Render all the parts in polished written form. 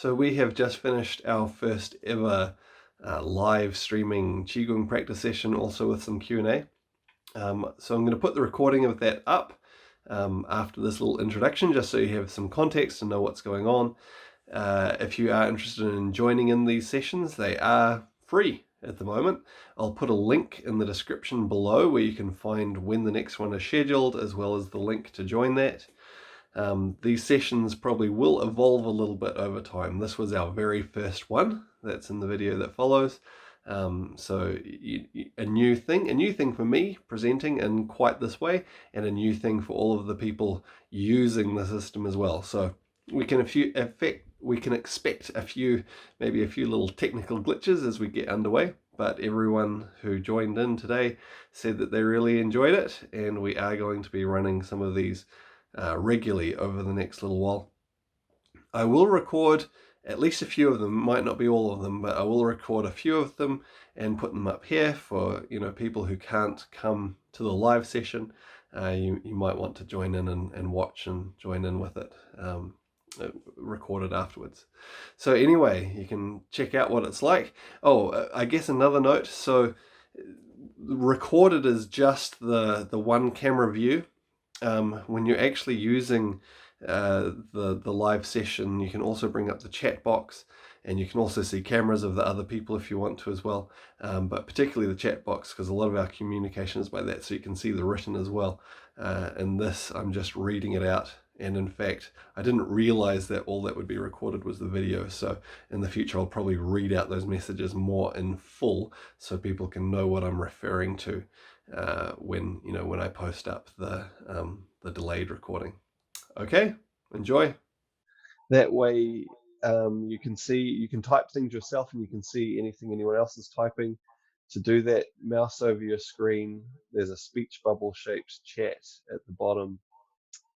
So we have just finished our first ever live streaming Qigong practice session, also with some Q&A. So I'm going to put the recording of that up after this little introduction, just so you have some context and know what's going on. If you are interested in joining in these sessions, they are free at the moment. I'll put a link in the description below where you can find when the next one is scheduled, as well as the link to join that. These sessions probably will evolve a little bit over time. This was our very first one. That's in the video that follows. So a new thing for me presenting in quite this way, and a new thing for all of the people using the system as well. So we can expect maybe a few little technical glitches as we get underway, but everyone who joined in today said that they really enjoyed it, and we are going to be running some of these regularly over the next little while. I will record at least a few of them, might not be all of them, but I will record a few of them and put them up here for people who can't come to the live session. You might want to join in and watch and join in with it, recorded afterwards. So anyway, you can check out what it's like. I guess another note, so recorded is just the one camera view. When you're actually using the live session, you can also bring up the chat box, and you can also see cameras of the other people if you want to as well, but particularly the chat box, because a lot of our communication is by that, so you can see the written as well. In this, I'm just reading it out, and in fact, I didn't realize that all that would be recorded was the video, so in the future I'll probably read out those messages more in full so people can know what I'm referring to when I post up the delayed recording. Okay, enjoy. That way you can type things yourself, and you can see anything anyone else is typing. To do that, mouse over your screen. There's a speech bubble shaped chat at the bottom.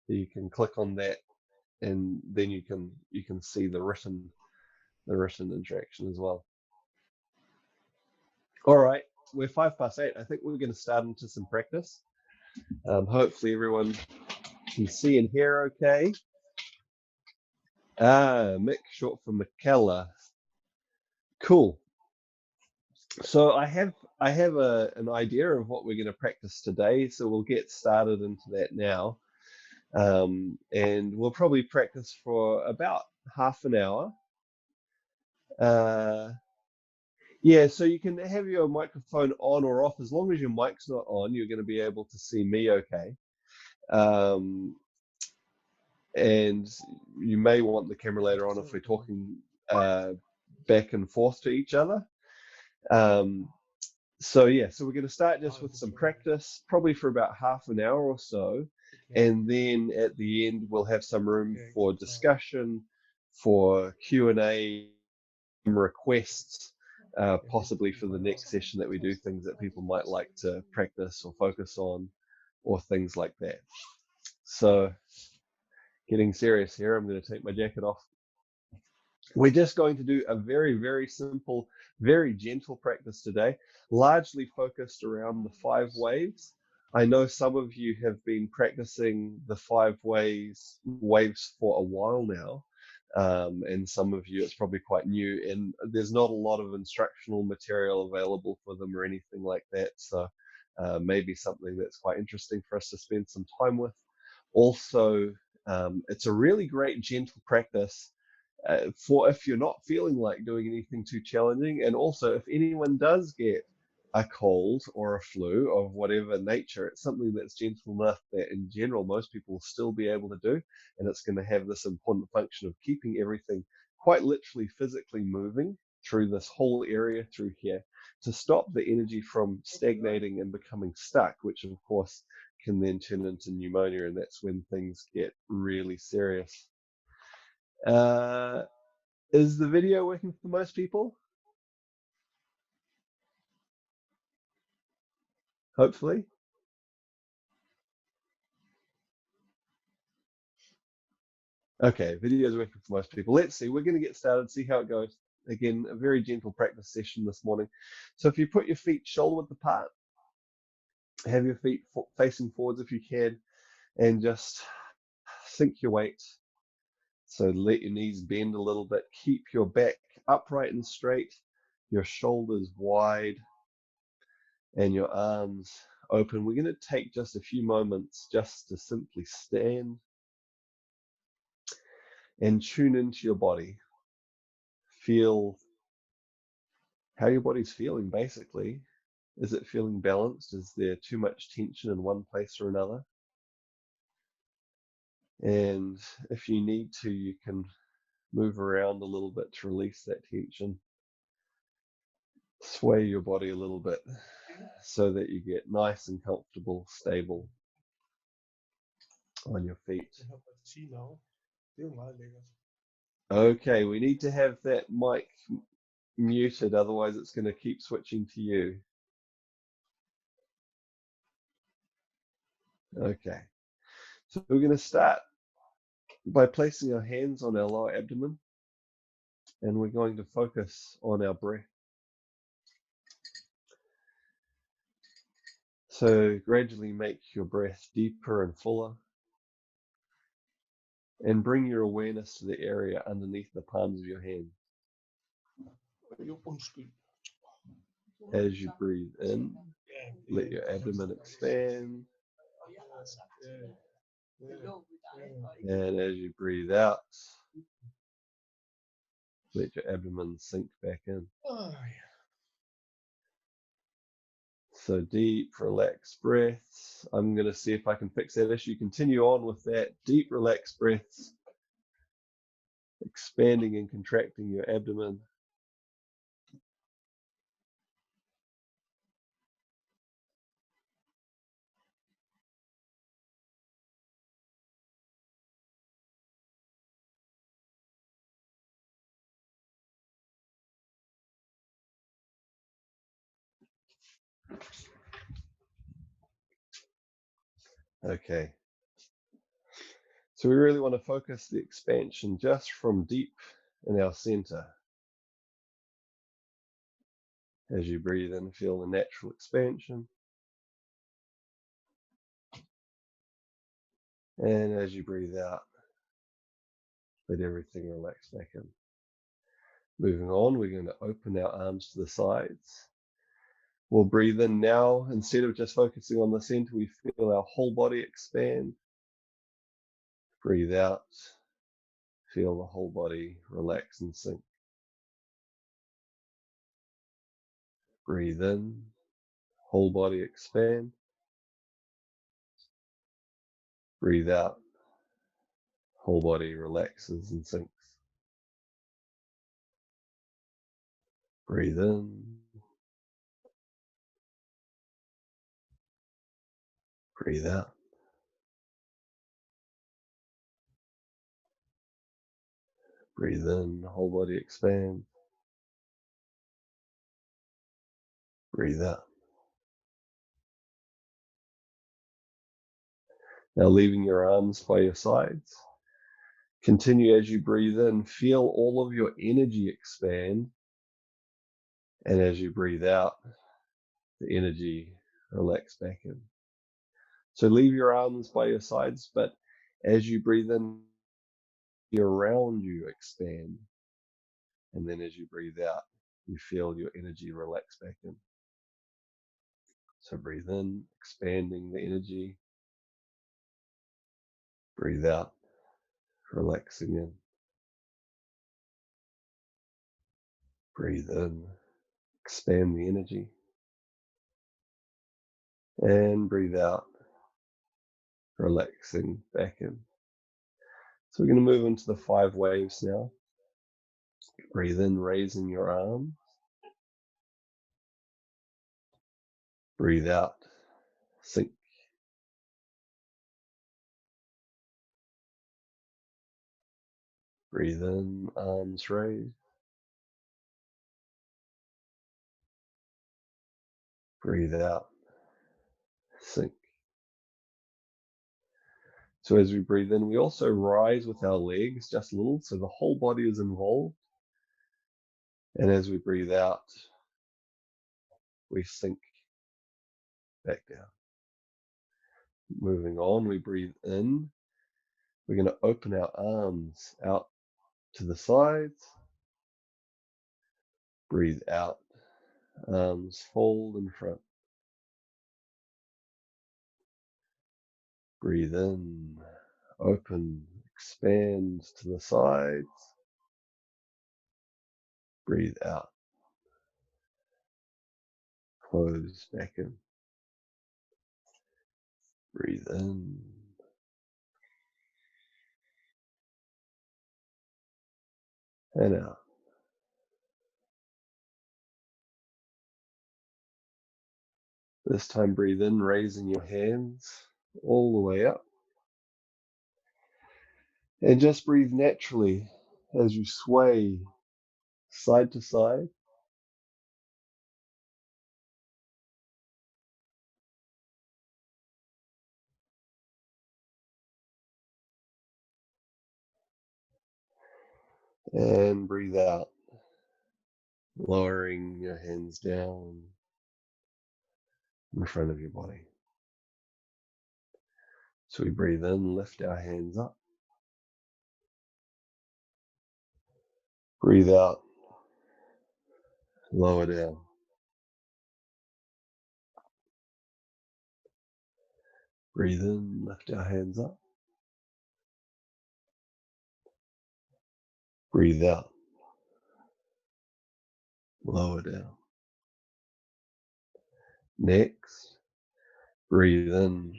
You can click on that, and then you can see the written interaction as well. All right, we're 8:05. I think we're going to start into some practice. Hopefully everyone can see and hear okay. Mick, short for McKellar. Cool. So I have an idea of what we're going to practice today, so we'll get started into that now. And we'll probably practice for about half an hour. Yeah, so you can have your microphone on or off. As long as your mic's not on, you're going to be able to see me okay. And you may want the camera later on if we're talking back and forth to each other. So we're going to start just with some practice, probably for about half an hour or so, and then at the end we'll have some room for discussion, for Q&A, requests, possibly for the next session that we do, things that people might like to practice or focus on, or things like that. So getting serious here, I'm going to take my jacket off. We're just going to do a very, very simple, very gentle practice today, largely focused around the 5 waves. I know some of you have been practicing the 5 waves for a while now, and some of you it's probably quite new, and there's not a lot of instructional material available for them or anything like that, so maybe something that's quite interesting for us to spend some time with. Also, it's a really great gentle practice for if you're not feeling like doing anything too challenging, and also if anyone does get a cold or a flu of whatever nature, it's something that's gentle enough that in general most people will still be able to do, and it's going to have this important function of keeping everything quite literally physically moving through this whole area through here to stop the energy from stagnating and becoming stuck, which of course can then turn into pneumonia, and that's when things get really serious. Is the video working for most people? Hopefully. Okay, video is working for most people. Let's see, we're going to get started, see how it goes. Again, a very gentle practice session this morning. So if you put your feet shoulder width apart, have your feet facing forwards if you can, and just sink your weight So let your knees bend a little bit. Keep your back upright and straight, your shoulders wide, and your arms open. We're going to take just a few moments just to simply stand and tune into your body. Feel how your body's feeling, basically. Is it feeling balanced? Is there too much tension in one place or another? And if you need to, you can move around a little bit to release that tension. Sway your body a little bit so that you get nice and comfortable, stable on your feet. Okay, we need to have that mic muted, otherwise it's going to keep switching to you. Okay, so we're going to start by placing our hands on our lower abdomen, and we're going to focus on our breath. So gradually make your breath deeper and fuller, and bring your awareness to the area underneath the palms of your hands. As you breathe in, let your abdomen expand. And as you breathe out, let your abdomen sink back in. So deep, relaxed breaths. I'm going to see if I can fix that issue. Continue on with that. Deep, relaxed breaths. Expanding and contracting your abdomen. Okay. So we really want to focus the expansion just from deep in our center. As you breathe in, feel the natural expansion. And as you breathe out, let everything relax back in. Moving on, we're going to open our arms to the sides. We'll breathe in now. Instead of just focusing on the center, we feel our whole body expand. Breathe out. Feel the whole body relax and sink. Breathe in. Whole body expand. Breathe out. Whole body relaxes and sinks. Breathe in. Breathe out. Breathe in. Whole body expand. Breathe out. Now leaving your arms by your sides. Continue as you breathe in. Feel all of your energy expand. And as you breathe out, the energy relax back in. So leave your arms by your sides, but as you breathe in, around you expand. And then as you breathe out, you feel your energy relax back in. So breathe in, expanding the energy. Breathe out, relaxing in. Breathe in, expand the energy. And breathe out, relaxing back in. So we're going to move into the 5 waves now. Breathe in, raising your arms. Breathe out, sink. Breathe in, arms raised. Breathe out, sink. So as we breathe in, we also rise with our legs just a little, so the whole body is involved. And as we breathe out, we sink back down. Moving on, we breathe in. We're going to open our arms out to the sides. Breathe out. Arms fold in front. Breathe in. Open. Expand to the sides. Breathe out. Close back in. Breathe in. And out. This time breathe in, raising your hands all the way up. And just breathe naturally as you sway side to side. And breathe out, lowering your hands down in front of your body. So we breathe in, lift our hands up. Breathe out, lower down. Breathe in, lift our hands up. Breathe out, lower down. Next, breathe in,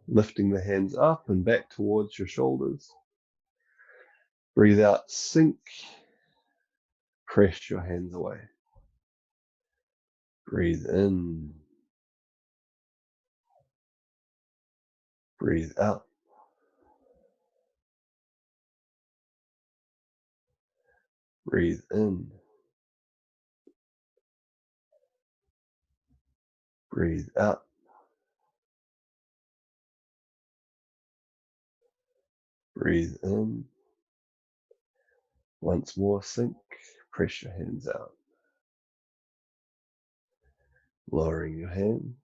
lifting the hands up and back towards your shoulders. Breathe out, sink, press your hands away. Breathe in, breathe out. Breathe in, breathe out. Breathe in. Once more, sink, press your hands out. Lowering your hands.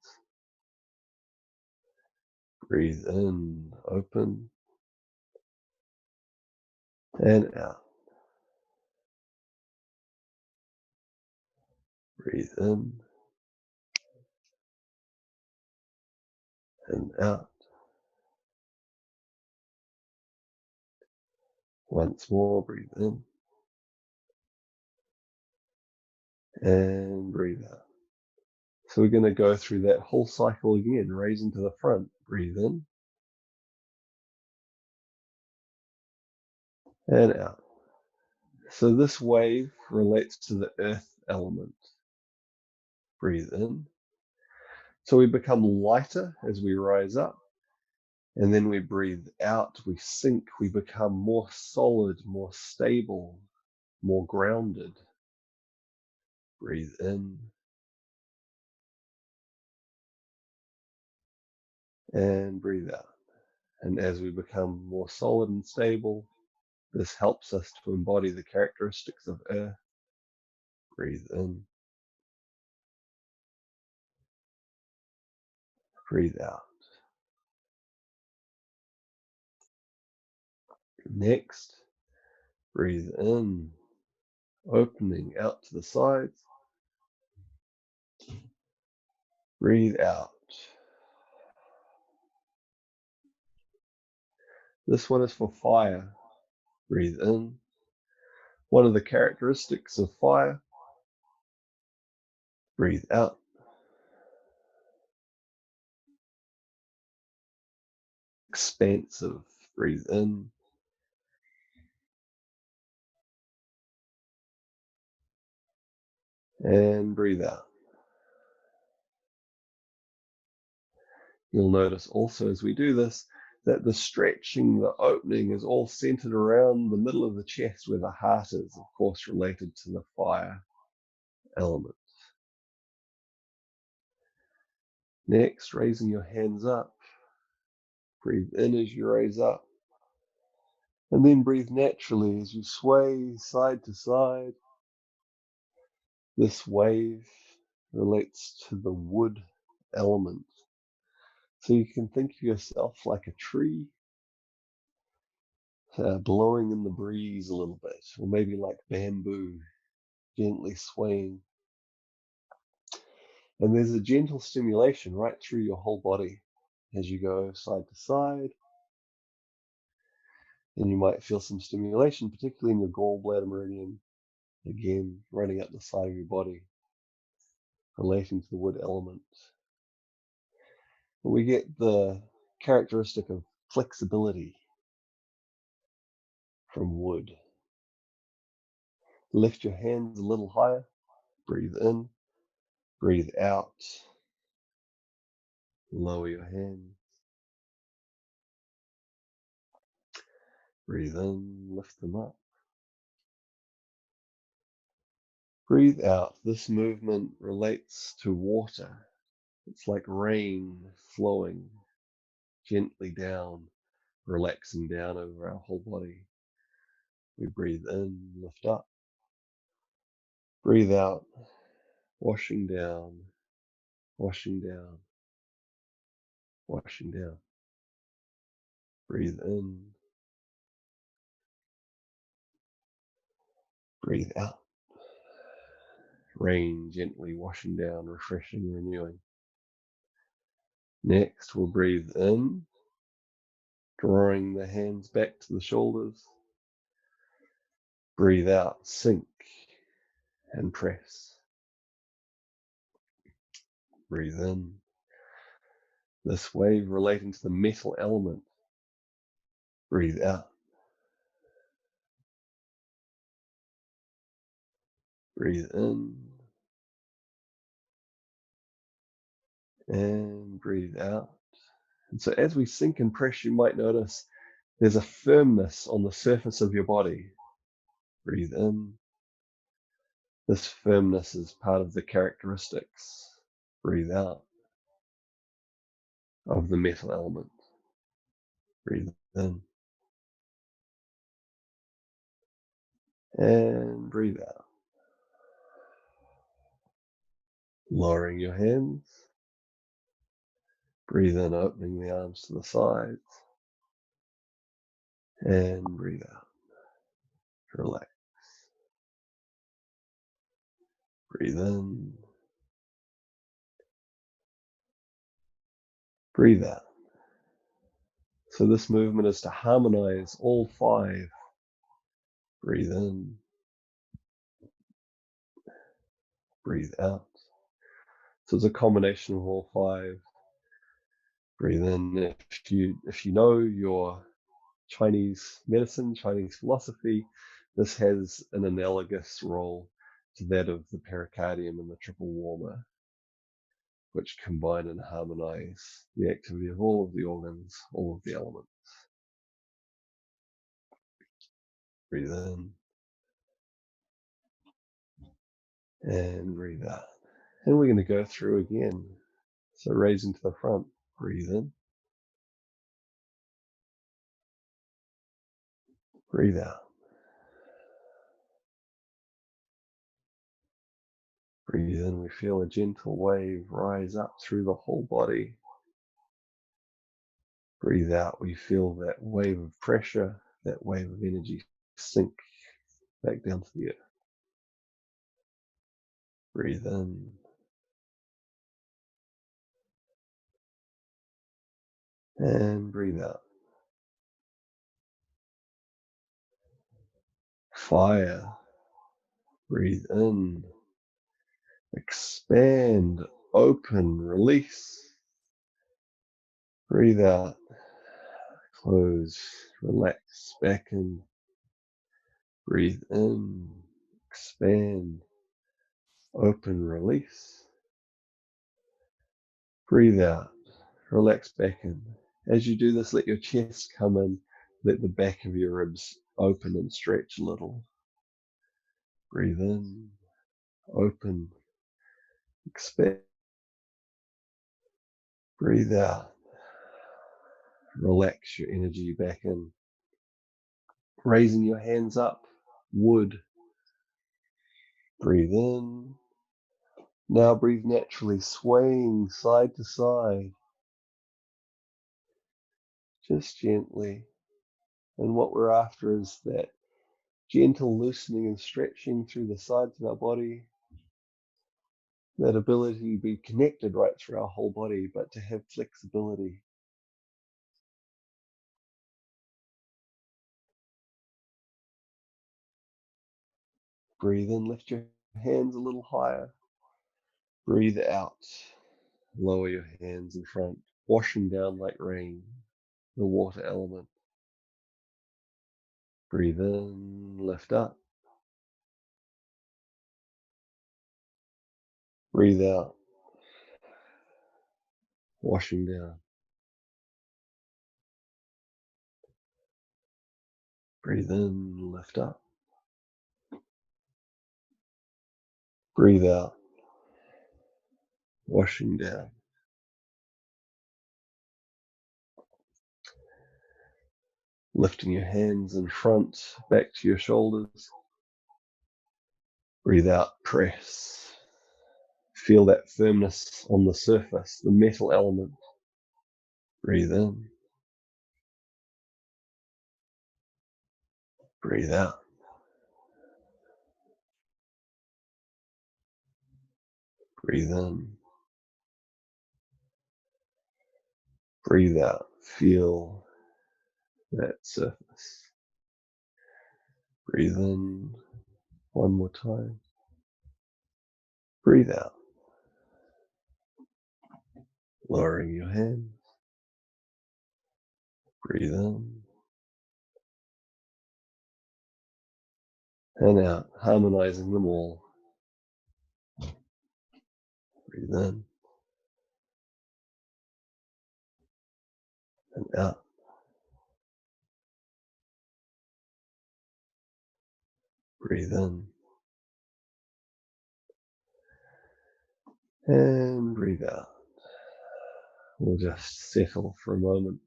Breathe in, open, and out. Breathe in, and out. Once more, breathe in, and breathe out. So we're going to go through that whole cycle again, raising to the front. Breathe in, and out. So this wave relates to the earth element. Breathe in. So we become lighter as we rise up. And then we breathe out, we sink, we become more solid, more stable, more grounded. Breathe in. And breathe out. And as we become more solid and stable, this helps us to embody the characteristics of earth. Breathe in. Breathe out. Next, breathe in, opening out to the sides. Breathe out. This one is for fire. Breathe in. One of the characteristics of fire. Breathe out. Expansive. Breathe in. And breathe out. You'll notice also as we do this, that the stretching, the opening is all centered around the middle of the chest where the heart is, of course, related to the fire element. Next, raising your hands up. Breathe in as you raise up. And then breathe naturally as you sway side to side. This wave relates to the wood element. So you can think of yourself like a tree. blowing in the breeze a little bit, or maybe like bamboo, gently swaying. And there's a gentle stimulation right through your whole body as you go side to side. And you might feel some stimulation, particularly in your gallbladder meridian, again, running up the side of your body, relating to the wood element. And we get the characteristic of flexibility from wood. Lift your hands a little higher, breathe in, breathe out, lower your hands, breathe in, lift them up. Breathe out. This movement relates to water. It's like rain flowing gently down, relaxing down over our whole body. We breathe in, lift up. Breathe out, washing down, washing down, washing down. Breathe in, breathe out. Rain gently washing down, refreshing, renewing. Next, we'll breathe in, drawing the hands back to the shoulders. Breathe out, sink and press. Breathe in. This wave relating to the metal element. Breathe out. Breathe in. And breathe out. And so as we sink and press, you might notice there's a firmness on the surface of your body. Breathe in. This firmness is part of the characteristics. Breathe out. Of the metal element. Breathe in. And breathe out. Lowering your hands. Breathe in, opening the arms to the sides. And breathe out. Relax. Breathe in. Breathe out. So this movement is to harmonize all five. Breathe in. Breathe out. So it's a combination of all five. Breathe in. If you know your Chinese medicine, Chinese philosophy, this has an analogous role to that of the pericardium and the triple warmer, which combine and harmonize the activity of all of the organs, all of the elements. Breathe in. And breathe out. And we're going to go through again. So raising to the front, breathe in. Breathe out. Breathe in. We feel a gentle wave rise up through the whole body. Breathe out. We feel that wave of pressure, that wave of energy sink back down to the earth. Breathe in. And breathe out. Fire. Breathe in. Expand, open, release. Breathe out. Close, relax, back in. Breathe in, expand, open, release. Breathe out, relax back in. As you do this, let your chest come in, let the back of your ribs open and stretch a little. Breathe in, open, expand. Breathe out, relax your energy back in. Raising your hands up, wood. Breathe in. Now breathe naturally, swaying side to side. Just gently And what we're after is that gentle loosening and stretching through the sides of our body, that ability to be connected right through our whole body, but to have flexibility. Breathe in, lift your hands a little higher. Breathe out, lower your hands in front, washing down like rain, the water element. Breathe in, lift up. Breathe out, washing down. Breathe in, lift up. Breathe out, washing down. Lifting your hands in front, back to your shoulders. Breathe out, press. Feel that firmness on the surface, the metal element. Breathe in. Breathe out. Breathe in. Breathe out. Feel that surface. Breathe in one more time. Breathe out. Lowering your hands. Breathe in. And out, harmonizing them all. Breathe in. And out. Breathe in. And breathe out. We'll just settle for a moment.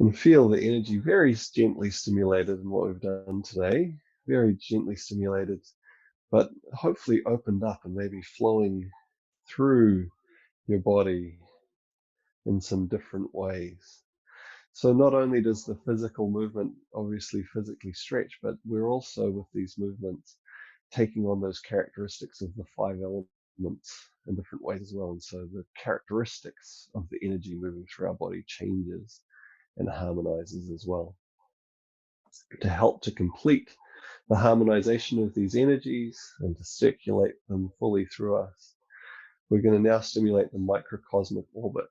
And feel the energy very gently stimulated in what we've done today. Very gently stimulated, but hopefully opened up and maybe flowing through your body in some different ways. So not only does the physical movement obviously physically stretch, but we're also with these movements taking on those characteristics of the 5 elements in different ways as well. And so the characteristics of the energy moving through our body changes and harmonizes as well. To help to complete the harmonization of these energies and to circulate them fully through us, we're going to now stimulate the microcosmic orbit.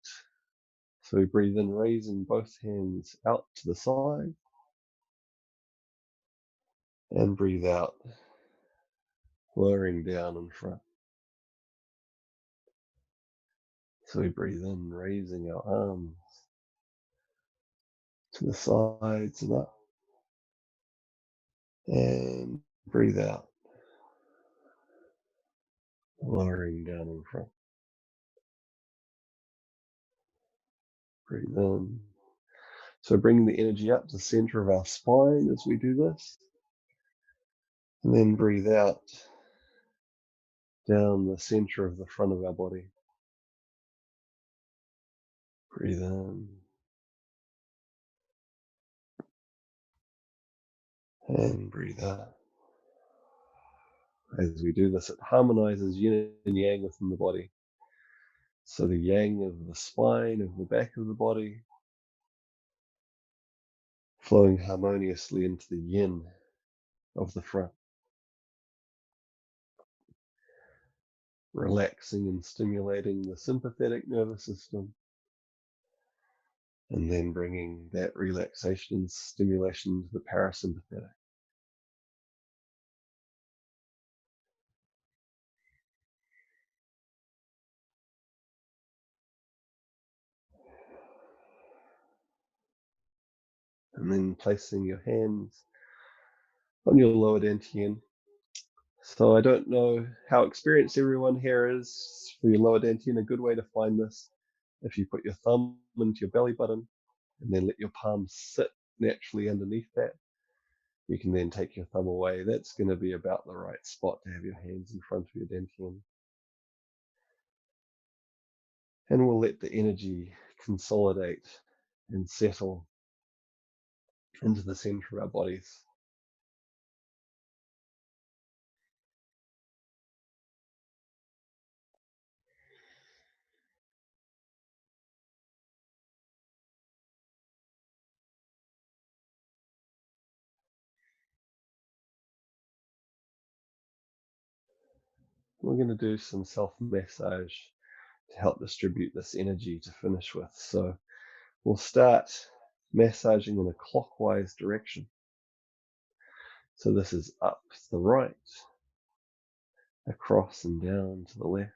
So we breathe in, raising both hands out to the side, and breathe out, lowering down in front. So we breathe in, raising our arms to the sides and up, and breathe out, lowering down in front. Breathe in. So bringing the energy up to the center of our spine as we do this. And then breathe out down the center of the front of our body. Breathe in. And breathe out. As we do this, it harmonizes yin and yang within the body. So the yang of the spine, of the back of the body, flowing harmoniously into the yin of the front. Relaxing and stimulating the sympathetic nervous system. And then bringing that relaxation and stimulation to the parasympathetic. And then placing your hands on your lower dantian. So I don't know how experienced everyone here is for your lower dantian. A good way to find this, if you put your thumb into your belly button and then let your palms sit naturally underneath that, you can then take your thumb away. That's going to be about the right spot to have your hands in front of your dantian. And we'll let the energy consolidate and settle into the center of our bodies. We're going to do some self-massage to help distribute this energy to finish with. So we'll start massaging in a clockwise direction. So this is up to the right, across and down to the left.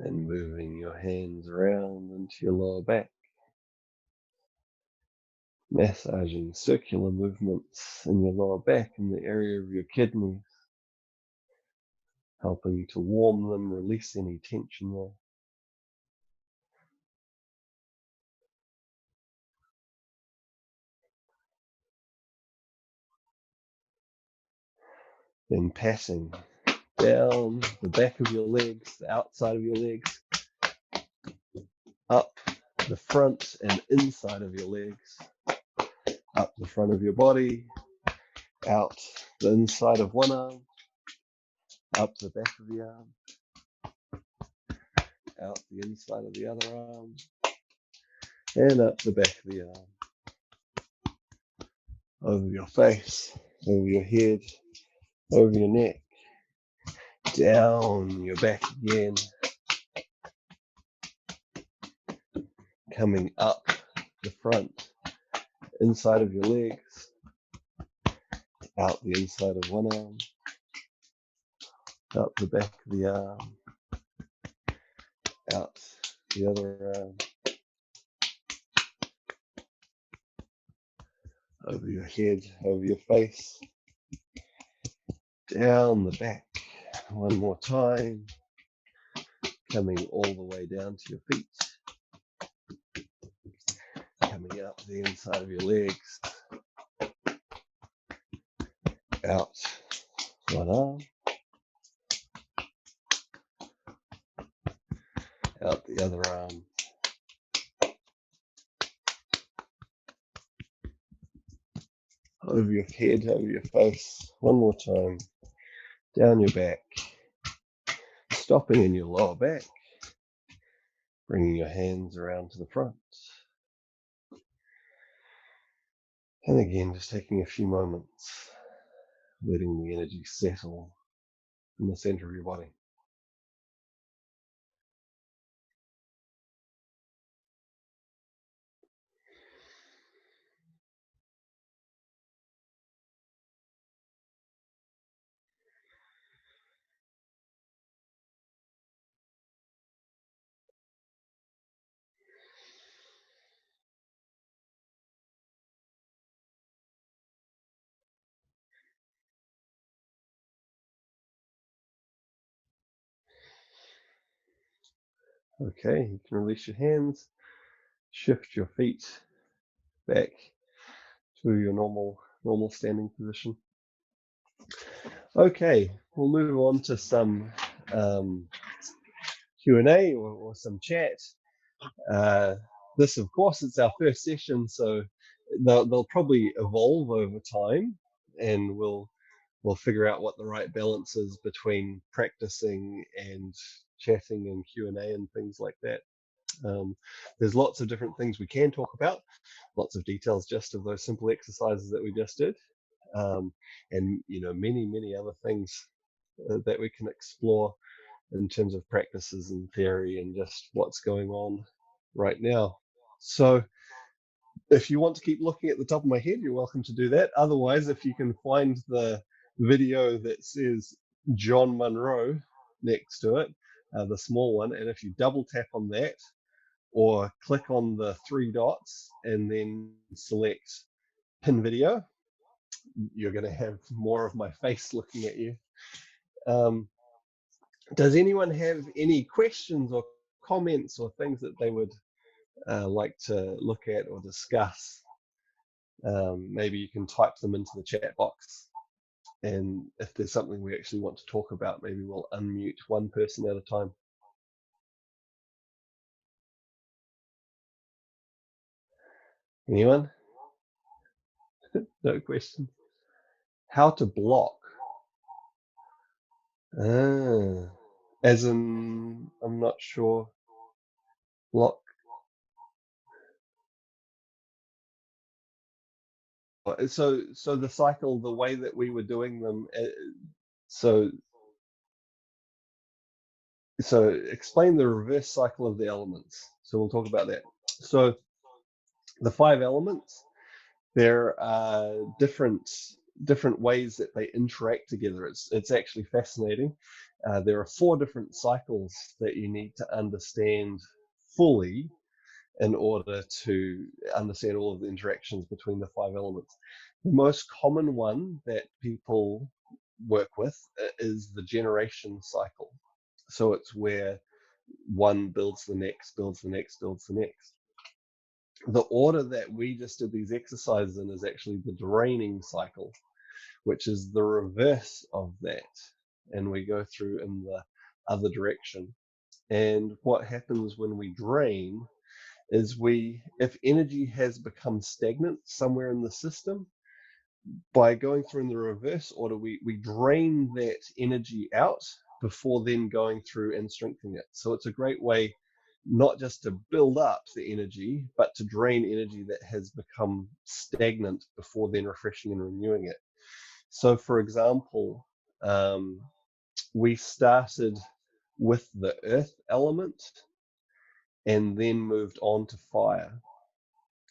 And moving your hands around into your lower back. Massaging circular movements in your lower back in the area of your kidneys, helping to warm them, release any tension there. Then passing down the back of your legs, the outside of your legs, up the front and inside of your legs, up the front of your body, out the inside of one arm, up the back of the arm, out the inside of the other arm, and up the back of the arm, over your face, over your head, over your neck, down your back again, coming up the front, inside of your legs, out the inside of one arm, up the back of the arm, out the other arm, over your head, over your face, down the back. One more time, coming all the way down to your feet, coming up the inside of your legs, out one arm, out the other arm, over your head, over your face. One more time, down your back, stopping in your lower back, bringing your hands around to the front. And again, just taking a few moments, letting the energy settle in the center of your body. Okay, you can release your hands, shift your feet back to your normal standing position. Okay, we'll move on to some Q&A or some chat. This, of course, it's our first session, so they'll probably evolve over time, and we'll figure out what the right balance is between practicing and chatting and Q&A and things like that. There's lots of different things we can talk about, lots of details just of those simple exercises that we just did, and many other things that we can explore in terms of practices and theory and just what's going on right now. So if you want to keep looking at the top of my head, you're welcome to do that. Otherwise, if you can find the video that says John Monroe next to it, the small one, and if you double tap on that or click on the three dots and then select pin video, you're going to have more of my face looking at you. Does anyone have any questions or comments or things that they would like to look at or discuss, maybe you can type them into the chat box. And if there's something we actually want to talk about, maybe we'll unmute one person at a time. Anyone? No question. How to block? As in, I'm not sure. Block. So the cycle, the way that we were doing them. So explain the reverse cycle of the elements. So we'll talk about that. So the 5 elements, there are different ways that they interact together. It's actually fascinating. There are 4 different cycles that you need to understand fully in order to understand all of the interactions between the 5 elements. The most common one that people work with is the generation cycle. So it's where one builds the next, builds the next, builds the next. The order that we just did these exercises in is actually the draining cycle, which is the reverse of that. And we go through in the other direction. And what happens when we drain is if energy has become stagnant somewhere in the system, by going through in the reverse order, we drain that energy out before then going through and strengthening it. So it's a great way not just to build up the energy, but to drain energy that has become stagnant before then refreshing and renewing it. So for example, we started with the earth element and then moved on to fire.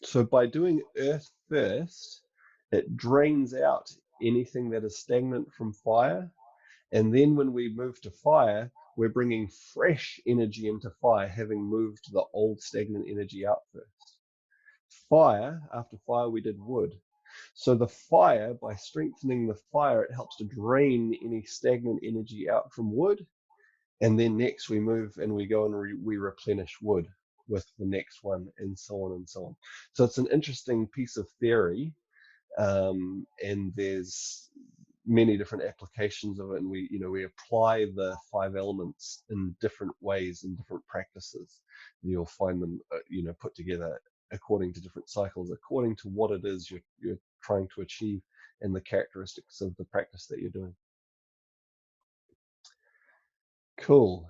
So by doing earth first, it drains out anything that is stagnant from fire. And then when we move to fire, we're bringing fresh energy into fire, having moved the old stagnant energy out first. After fire, we did wood. So the fire, by strengthening the fire, it helps to drain any stagnant energy out from wood. And then next we move and we go and we replenish wood with the next one, and so on and so on. So it's an interesting piece of theory, and there's many different applications of it, and we apply the 5 elements in different ways in different practices. You'll find them put together according to different cycles, according to what it is you're trying to achieve and the characteristics of the practice that you're doing. Cool.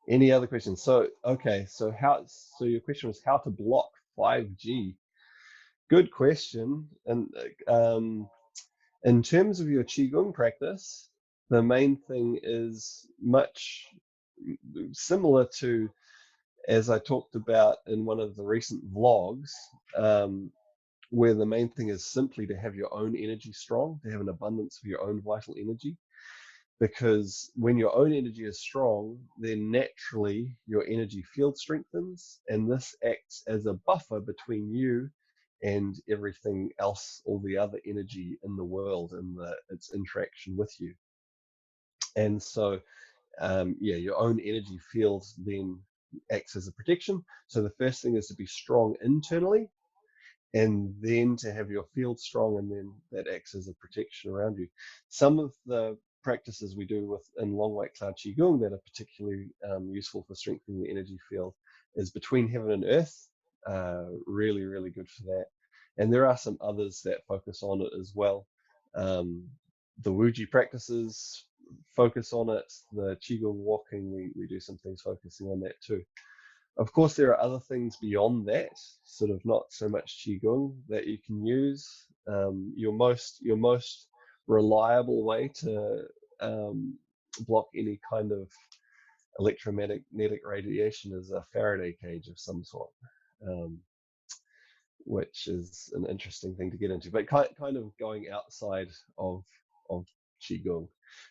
Any other questions? So your question was how to block 5G. Good question. And in terms of your Qigong practice, the main thing is much similar to, as I talked about in one of the recent vlogs, where the main thing is simply to have your own energy strong, to have an abundance of your own vital energy. Because when your own energy is strong, then naturally your energy field strengthens, and this acts as a buffer between you and everything else, all the other energy in the world and its interaction with you. And so, your own energy field then acts as a protection. So the first thing is to be strong internally, and then to have your field strong, and then that acts as a protection around you. Some of the practices we do in long white cloud Qigong that are particularly useful for strengthening the energy field is between heaven and earth. Really, really good for that. And there are some others that focus on it as well. The Wuji practices focus on it. The Qigong walking, we do some things focusing on that too. Of course, there are other things beyond that, sort of not so much Qigong, that you can use. Your most reliable way to block any kind of electromagnetic radiation is a Faraday cage of some sort, which is an interesting thing to get into, but kind of going outside of Qigong.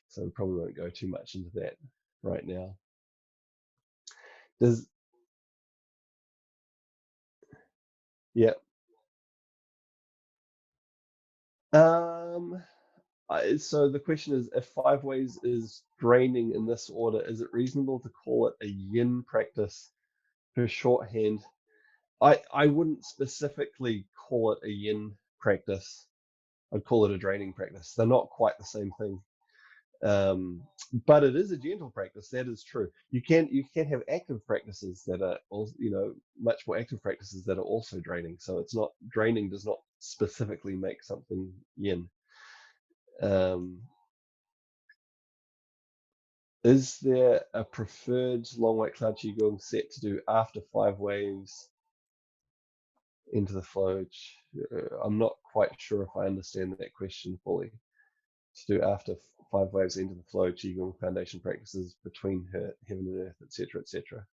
So we probably won't go too much into that right now. Yeah. So the question is, if 5 ways is draining in this order, is it reasonable to call it a yin practice per shorthand? I wouldn't specifically call it a yin practice. I'd call it a draining practice. They're not quite the same thing. But it is a gentle practice. That is true. You can have active practices that are also, much more active practices that are also draining. So it's not draining does not specifically make something yin. Is there a preferred long white cloud qigong set to do after 5 waves into the flow? I'm not quite sure if I understand that question fully. To do after 5 waves into the flow qigong foundation practices between heaven and earth, etc., etc.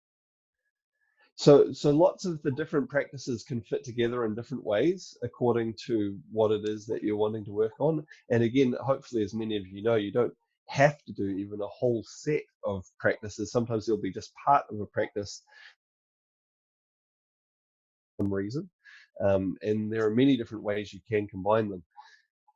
So lots of the different practices can fit together in different ways according to what it is that you're wanting to work on. And again, hopefully, as many of you know, you don't have to do even a whole set of practices. Sometimes there'll be just part of a practice for some reason. And there are many different ways you can combine them.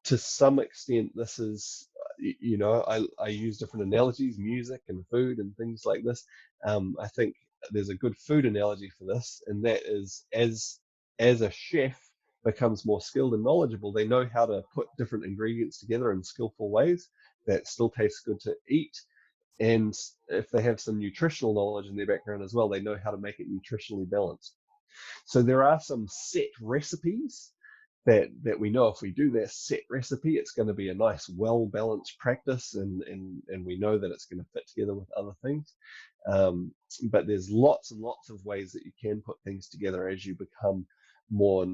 To some extent, this is, I use different analogies, music and food and things like this. I think there's a good food analogy for this, and that is as a chef becomes more skilled and knowledgeable, they know how to put different ingredients together in skillful ways that still taste good to eat. And if they have some nutritional knowledge in their background as well, they know how to make it nutritionally balanced. So there are some set recipes that we know if we do that set recipe, it's going to be a nice, well-balanced practice, and we know that it's going to fit together with other things. But there's lots and lots of ways that you can put things together as you become more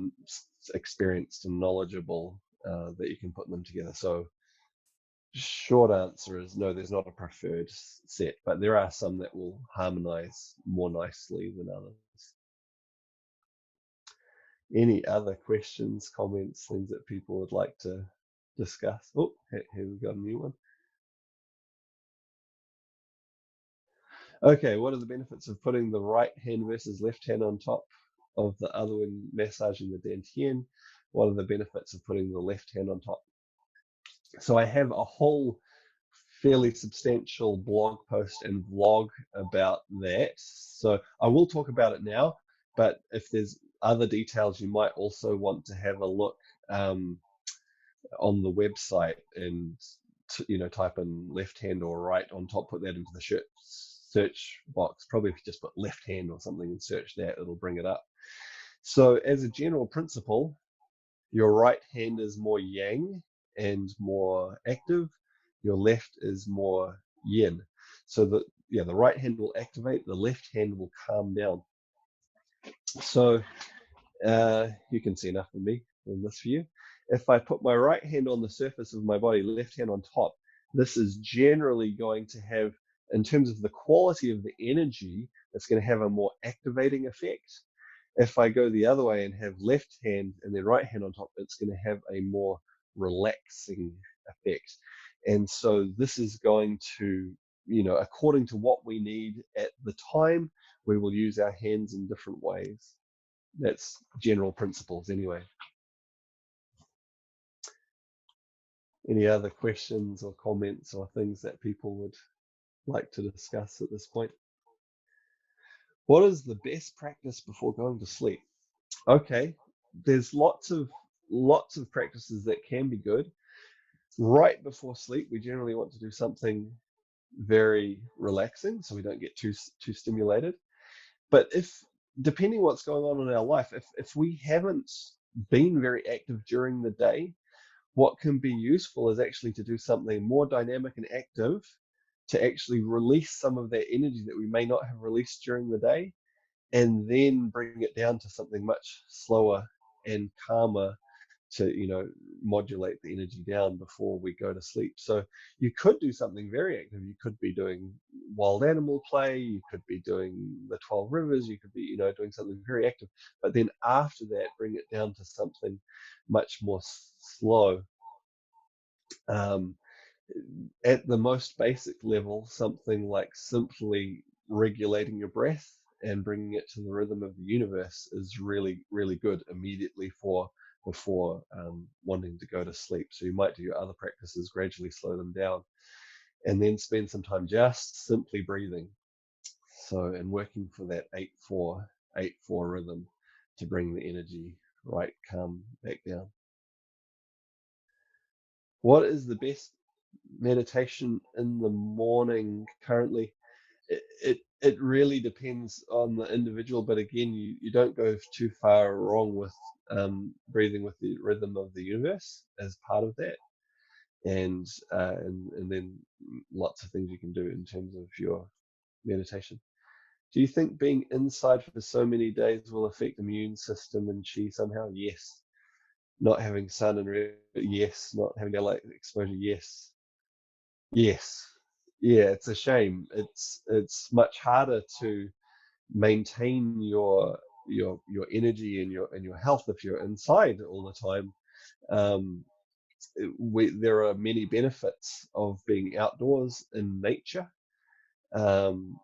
experienced and knowledgeable, that you can put them together. So short answer is no, there's not a preferred set, but there are some that will harmonize more nicely than others. Any other questions, comments, things that people would like to discuss? Oh, here we've got a new one. Okay, what are the benefits of putting the right hand versus left hand on top of the other when massaging the dantian? What are the benefits of putting the left hand on top? So I have a whole fairly substantial blog post and vlog about that. So I will talk about it now, but if there's other details, you might also want to have a look on the website and type in left hand or right on top, put that into the search box. Probably if you just put left hand or something and search that, it'll bring it up. So as a general principle, your right hand is more yang and more active. Your left is more yin. So the right hand will activate, the left hand will calm down. So you can see enough of me in this view. If I put my right hand on the surface of my body, left hand on top, this is generally going to have, in terms of the quality of the energy, it's going to have a more activating effect. If I go the other way and have left hand and then right hand on top, it's going to have a more relaxing effect. And so this is going to, according to what we need at the time, we will use our hands in different ways. That's general principles anyway. Any other questions or comments or things that people would like to discuss at this point? What is the best practice before going to sleep? Okay, there's lots of practices that can be good. Right before sleep, we generally want to do something very relaxing so we don't get too stimulated. But depending what's going on in our life, if we haven't been very active during the day, what can be useful is actually to do something more dynamic and active to actually release some of that energy that we may not have released during the day, and then bring it down to something much slower and calmer to modulate the energy down before we go to sleep. So you could do something very active. You could be doing wild animal play, you could be doing the 12 rivers, you could be doing something very active, but then after that bring it down to something much more slow. At the most basic level, something like simply regulating your breath and bringing it to the rhythm of the universe is really, really good immediately before wanting to go to sleep. So you might do your other practices, gradually slow them down, and then spend some time just simply breathing. So, and working for that 8-4 rhythm to bring the energy right calm back down. What is the best meditation in the morning currently? It really depends on the individual, but again, you don't go too far wrong with breathing with the rhythm of the universe as part of that, and then lots of things you can do in terms of your meditation. Do you think being inside for so many days will affect immune system and chi somehow? Yes. Not having sun and yes. Not having daylight exposure, yes. Yes. Yeah, it's a shame. It's much harder to maintain your energy and your health if you're inside all the time. Um, there are many benefits of being outdoors in nature, um,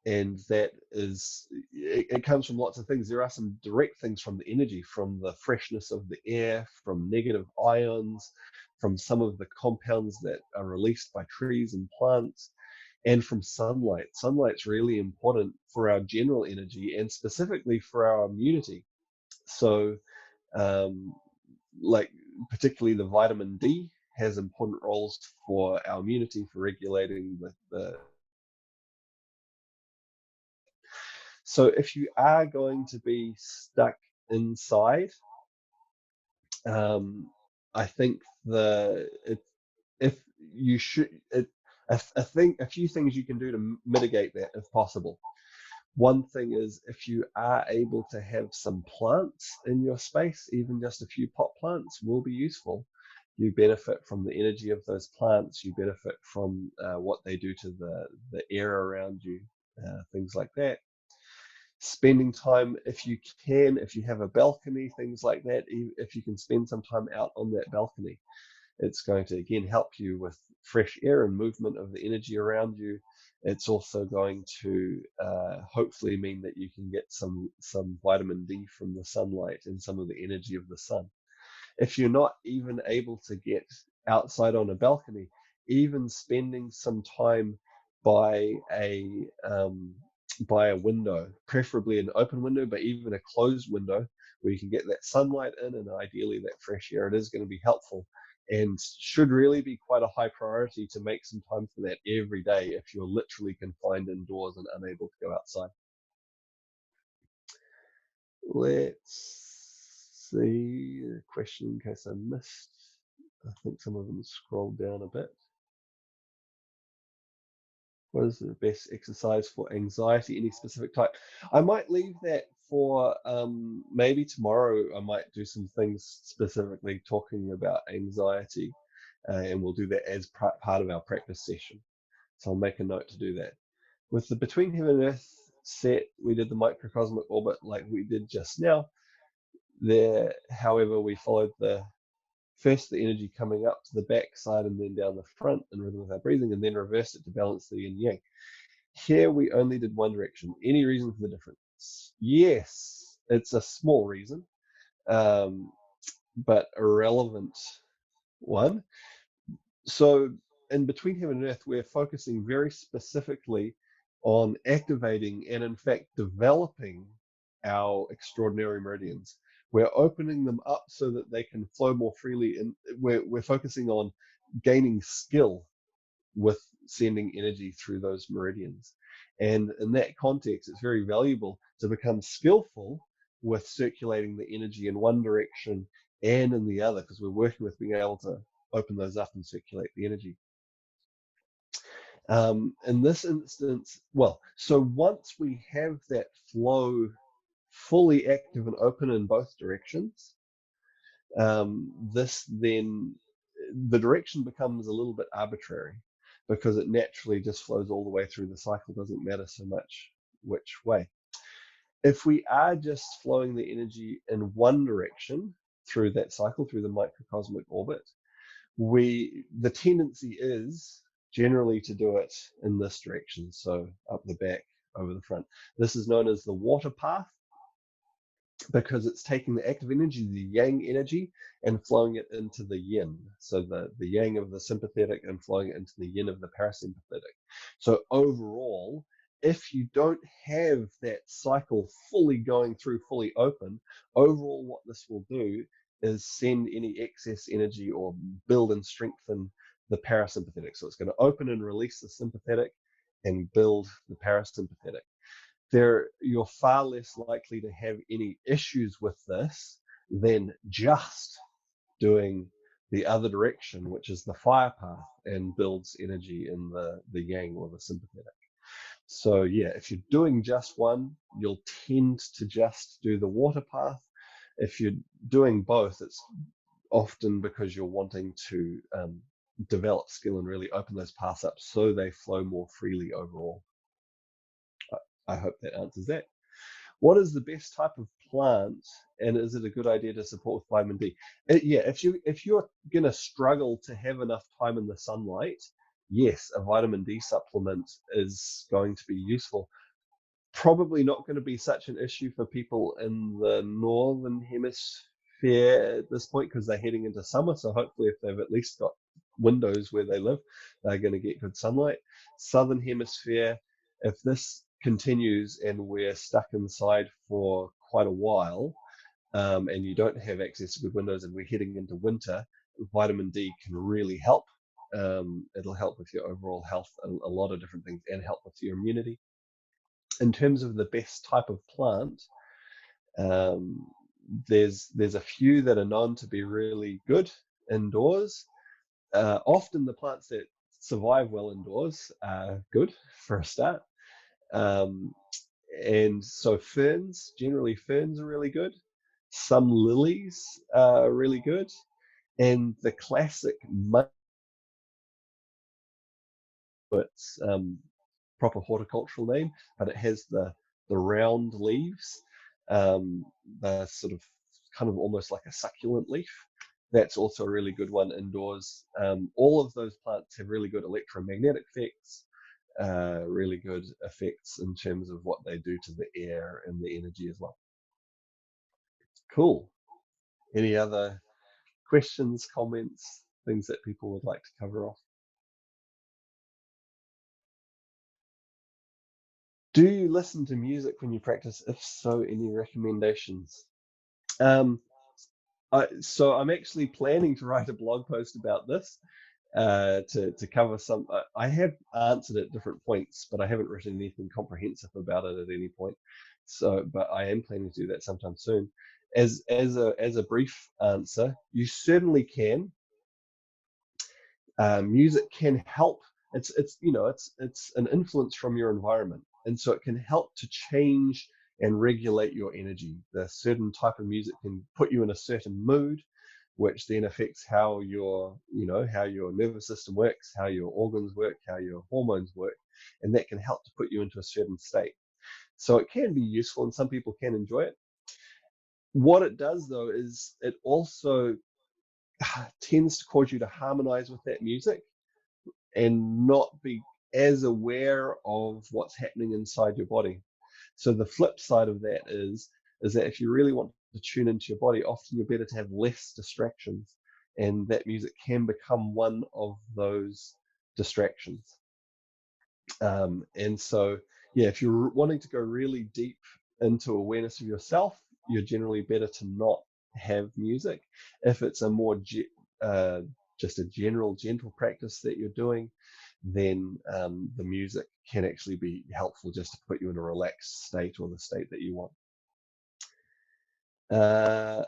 and that is it comes from lots of things. There are some direct things from the energy, from the freshness of the air, from negative ions, from some of the compounds that are released by trees and plants, and from sunlight. Sunlight's really important for our general energy and specifically for our immunity. So, um, like particularly the vitamin D has important roles for our immunity, for regulating the. So if you are going to be stuck inside, I think if you should, I think a few things you can do to mitigate that if possible. One thing is, if you are able to have some plants in your space, even just a few pot plants will be useful. You benefit from the energy of those plants. You benefit from what they do to the air around you, things like that. Spending time, if you can, if you have a balcony, things like that, if you can spend some time out on that balcony, it's going to again help you with fresh air and movement of the energy around you. It's also going to hopefully mean that you can get some vitamin D from the sunlight and some of the energy of the sun. If you're not even able to get outside on a balcony, even spending some time by a window, preferably an open window, but even a closed window where you can get that sunlight in and ideally that fresh air, it is going to be helpful and should really be quite a high priority to make some time for that every day if you're literally confined indoors and unable to go outside. Let's see a question in case I missed. I think some of them scrolled down a bit. What is the best exercise for anxiety? Any specific type? I might leave that for maybe tomorrow. I might do some things specifically talking about anxiety, and we'll do that as part of our practice session. So I'll make a note to do that. With the Between Heaven and Earth set, we did the microcosmic orbit like we did just now. There, however, we followed first the energy coming up to the back side and then down the front in rhythm with our breathing, and then reversed it to balance the yin yang. Here we only did one direction. Any reason for the difference? Yes, it's a small reason, but a relevant one. So in Between Heaven and Earth, we're focusing very specifically on activating and in fact developing our extraordinary meridians. We're opening them up so that they can flow more freely, and we're focusing on gaining skill with sending energy through those meridians. And in that context, it's very valuable to become skillful with circulating the energy in one direction and in the other, because we're working with being able to open those up and circulate the energy. In this instance, well, so once we have that flow fully active and open in both directions, this then the direction becomes a little bit arbitrary because it naturally just flows all the way through the cycle. Doesn't matter so much which way. If we are just flowing the energy in one direction through that cycle, through the microcosmic orbit, the tendency is generally to do it in this direction, so up the back, over the front. This is known as the water path because it's taking the active energy, the yang energy, and flowing it into the yin. So the yang of the sympathetic and flowing it into the yin of the parasympathetic. So overall, if you don't have that cycle fully going through, fully open, overall what this will do is send any excess energy or build and strengthen the parasympathetic. So it's going to open and release the sympathetic and build the parasympathetic. You're far less likely to have any issues with this than just doing the other direction, which is the fire path and builds energy in the yang or the sympathetic. So yeah, if you're doing just one, you'll tend to just do the water path. If you're doing both, it's often because you're wanting to develop skill and really open those paths up so they flow more freely overall. I hope that answers that. What is the best type of plant, and is it a good idea to support with vitamin D? Yeah, if you're gonna struggle to have enough time in the sunlight, yes, a vitamin D supplement is going to be useful. Probably not going to be such an issue for people in the northern hemisphere at this point because they're heading into summer. So hopefully, if they've at least got windows where they live, they're going to get good sunlight. Southern hemisphere, if this continues and we're stuck inside for quite a while, and you don't have access to good windows, and we're heading into winter, vitamin D can really help. It'll help with your overall health, a lot of different things, and help with your immunity. In terms of the best type of plant, there's a few that are known to be really good indoors. Often the plants that survive well indoors are good for a start. And so generally ferns are really good. Some lilies are really good. And the classic it's proper horticultural name, but it has the round leaves. They're sort of kind of almost like a succulent leaf. That's also a really good one indoors. All of those plants have really good electromagnetic effects, really good effects in terms of what they do to the air and the energy as well. Cool. Any other questions, comments, things that people would like to cover off? Do you listen to music when you practice? If so, any recommendations? So I'm actually planning to write a blog post about this to cover some. I have answered at different points, but I haven't written anything comprehensive about it at any point. So, but I am planning to do that sometime soon. As a brief answer, you certainly can. Music can help. It's an influence from your environment, and so it can help to change and regulate your energy. The certain type of music can put you in a certain mood, which then affects how your nervous system works, how your organs work, how your hormones work, and that can help to put you into a certain state. So it can be useful, and some people can enjoy it. What it does though is it also tends to cause you to harmonize with that music and not be as aware of what's happening inside your body. So the flip side of that is that if you really want to tune into your body, often you're better to have less distractions, and that music can become one of those distractions. And so, yeah, if you're wanting to go really deep into awareness of yourself, you're generally better to not have music. If it's a more just a general gentle practice that you're doing, then the music can actually be helpful just to put you in a relaxed state or the state that you want.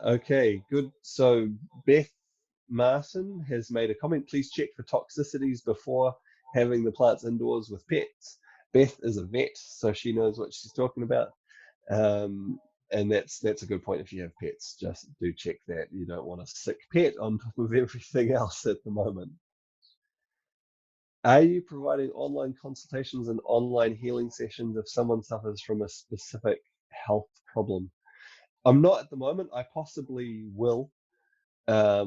Okay, good. So Beth Martin has made a comment. Please check for toxicities before having the plants indoors with pets. Beth is a vet, so she knows what she's talking about. And that's a good point. If you have pets, just do check that. You don't want a sick pet on top of everything else at the moment. Are you providing online consultations and online healing sessions if someone suffers from a specific health problem? I'm not at the moment. I possibly will. I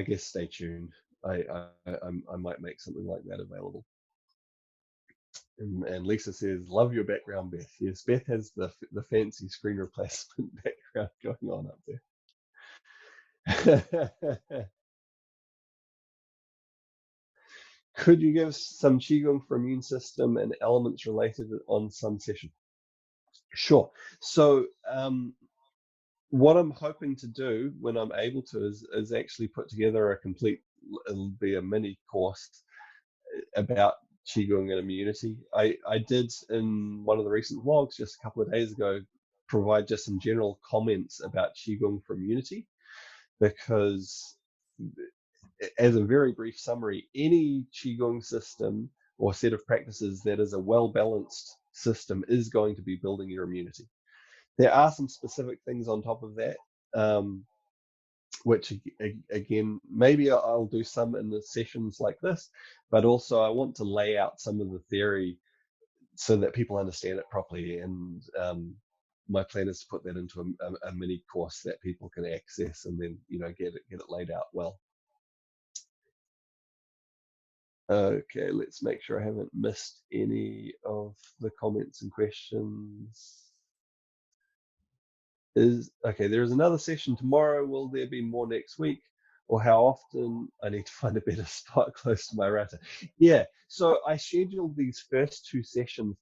guess stay tuned. I might make something like that available. And Lisa says, "Love your background, Beth." Yes, Beth has the fancy screen replacement background going on up there. Could you give some Qigong for immune system and elements related on some session? Sure. So what I'm hoping to do when I'm able to is actually put together a complete, it'll be a mini course about Qigong and immunity. I did in one of the recent vlogs just a couple of days ago provide just some general comments about Qigong for immunity, because as a very brief summary, any Qigong system or set of practices that is a well-balanced system is going to be building your immunity. There are some specific things on top of that, which again, maybe I'll do some in the sessions like this, but also I want to lay out some of the theory so that people understand it properly. And my plan is to put that into a mini course that people can access and then get it laid out well. Okay, let's make sure I haven't missed any of the comments and questions. There is another session tomorrow. Will there be more next week? Or how often? I need to find a better spot close to my router. Yeah, so I scheduled these first two sessions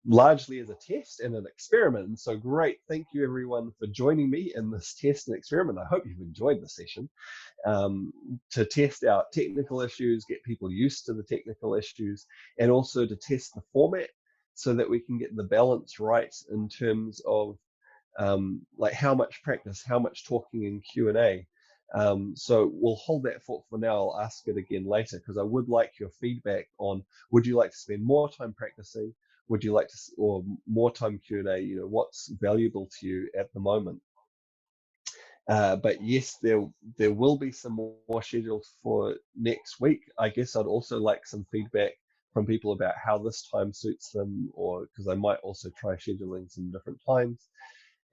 largely as a test and an experiment. And so great, thank you everyone for joining me in this test and experiment. I hope you've enjoyed the session. To test out technical issues, get people used to the technical issues, and also to test the format so that we can get the balance right in terms of like how much practice, how much talking in Q&A. So we'll hold that thought for now. I'll ask it again later because I would like your feedback on, would you like to spend more time practicing? Would you like to, or more time Q&A? What's valuable to you at the moment? But yes, there will be some more scheduled for next week. I guess I'd also like some feedback from people about how this time suits them, or because I might also try scheduling some different times.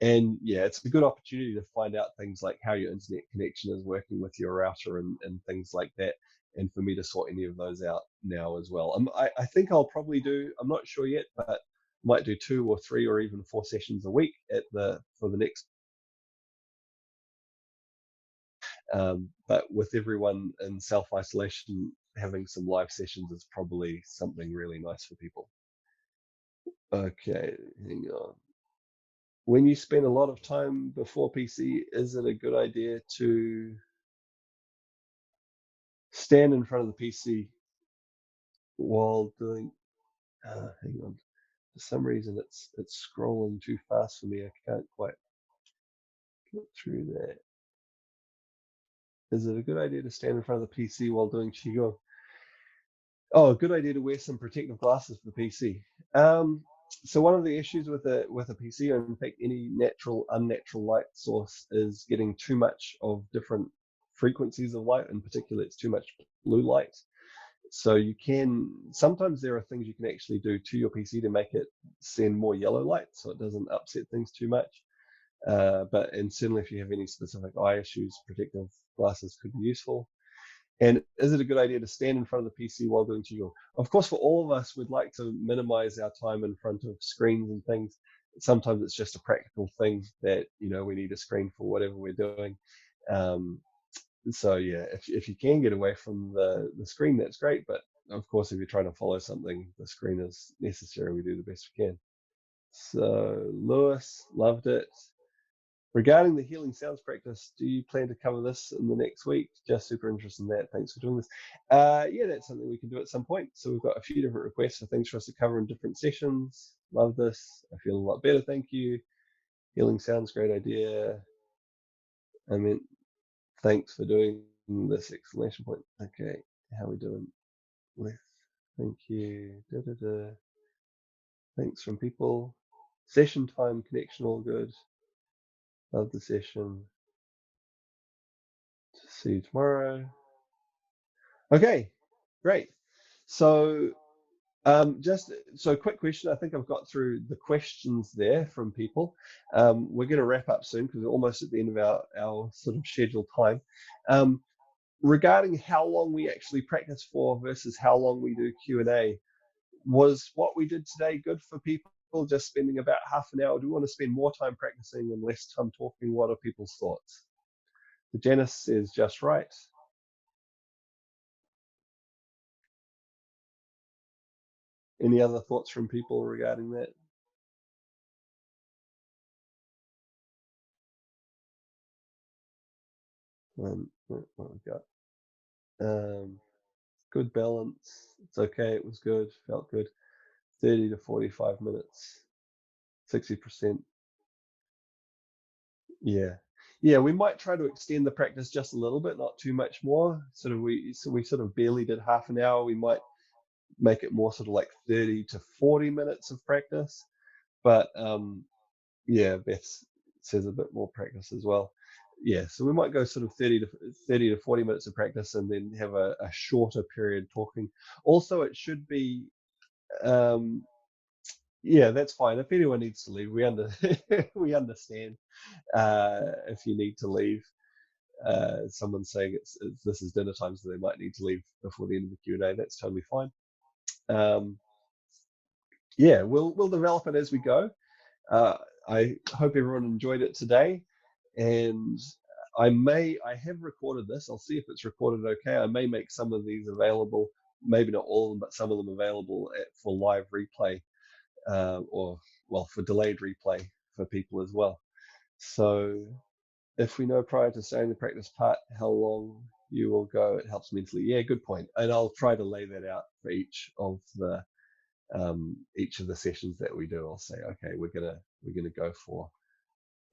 And yeah, it's a good opportunity to find out things like how your internet connection is working with your router and things like that. And for me to sort any of those out now as well. I think I'll probably do, I'm not sure yet, but might do 2 or 3 or even 4 sessions a week for the next. But with everyone in self-isolation, having some live sessions is probably something really nice for people. Okay, hang on. When you spend a lot of time before PC, is it a good idea to stand in front of the PC while doing, hang on, for some reason it's scrolling too fast for me. I can't quite get through that. Is it a good idea to stand in front of the PC while doing Qigong? Oh, a good idea to wear some protective glasses for the PC. So one of the issues with a PC, or in fact any unnatural light source, is getting too much of different frequencies of light. In particular, it's too much blue light. So sometimes there are things you can actually do to your PC to make it send more yellow light so it doesn't upset things too much. And certainly if you have any specific eye issues, protective glasses could be useful. And is it a good idea to stand in front of the PC while doing Qigong? Of course, for all of us, we'd like to minimize our time in front of screens and things. Sometimes it's just a practical thing that, we need a screen for whatever we're doing. So yeah, if you can get away from the screen, that's great. But of course, if you're trying to follow something, the screen is necessary. We do the best we can. So Lewis, loved it. Regarding the healing sounds practice, do you plan to cover this in the next week? Just super interested in that. Thanks for doing this. Yeah, that's something we can do at some point. So we've got a few different requests for things for us to cover in different sessions. Love this. I feel a lot better. Thank you. Healing sounds, great idea. I mean, thanks for doing this exclamation point. Okay, how are we doing? Thank you. Thanks from people. Session time, connection, all good. Love the session. See you tomorrow. Okay, great. So quick question. I think I've got through the questions there from people. We're going to wrap up soon because we're almost at the end of our sort of scheduled time. Regarding how long we actually practice for versus how long we do Q&A, was what we did today good for people? Just spending about half an hour? Do we want to spend more time practicing and less time talking? What are people's thoughts? Janice says just right. Any other thoughts from people regarding that? What we got? Good balance. It's okay. It was good. Felt good. 30 to 45 minutes. 60%. Yeah. Yeah, we might try to extend the practice just a little bit, not too much more. We sort of barely did half an hour. We might make it more sort of like 30 to 40 minutes of practice. But yeah, Beth says a bit more practice as well. Yeah, so we might go sort of 30 to 40 minutes of practice and then have a shorter period talking. Also, it should be yeah, that's fine. If anyone needs to leave, we understand if you need to leave. Someone's saying this is dinner time, so they might need to leave before the end of the Q&A. That's totally fine. Yeah, we'll develop it as we go. I hope everyone enjoyed it today, and I have recorded this. I'll see if it's recorded okay. I may make some of these available, maybe not all of them, but some of them available for live replay, or well, for delayed replay for people as well. So if we know prior to starting the practice part how long you will go, it helps mentally. Yeah, good point. And I'll try to lay that out for each of the sessions that we do. I'll say, okay, we're gonna go for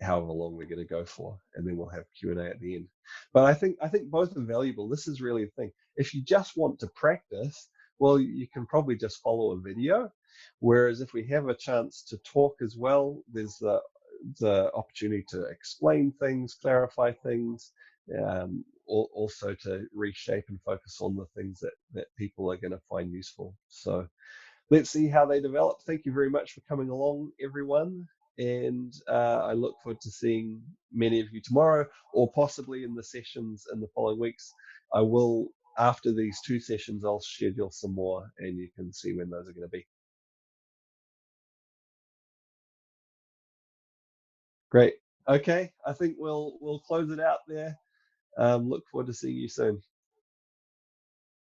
however long we're gonna go for, and then we'll have Q&A at the end. But I think both are valuable. This is really the thing. If you just want to practice, well, you can probably just follow a video. Whereas if we have a chance to talk as well, there's the opportunity to explain things, clarify things, also to reshape and focus on the things that people are going to find useful. So let's see how they develop. Thank you very much for coming along, everyone. And I look forward to seeing many of you tomorrow, or possibly in the sessions in the following weeks. I will, after these 2 sessions, I'll schedule some more, and you can see when those are going to be. Great. Okay, I think we'll close it out there. Look forward to seeing you soon.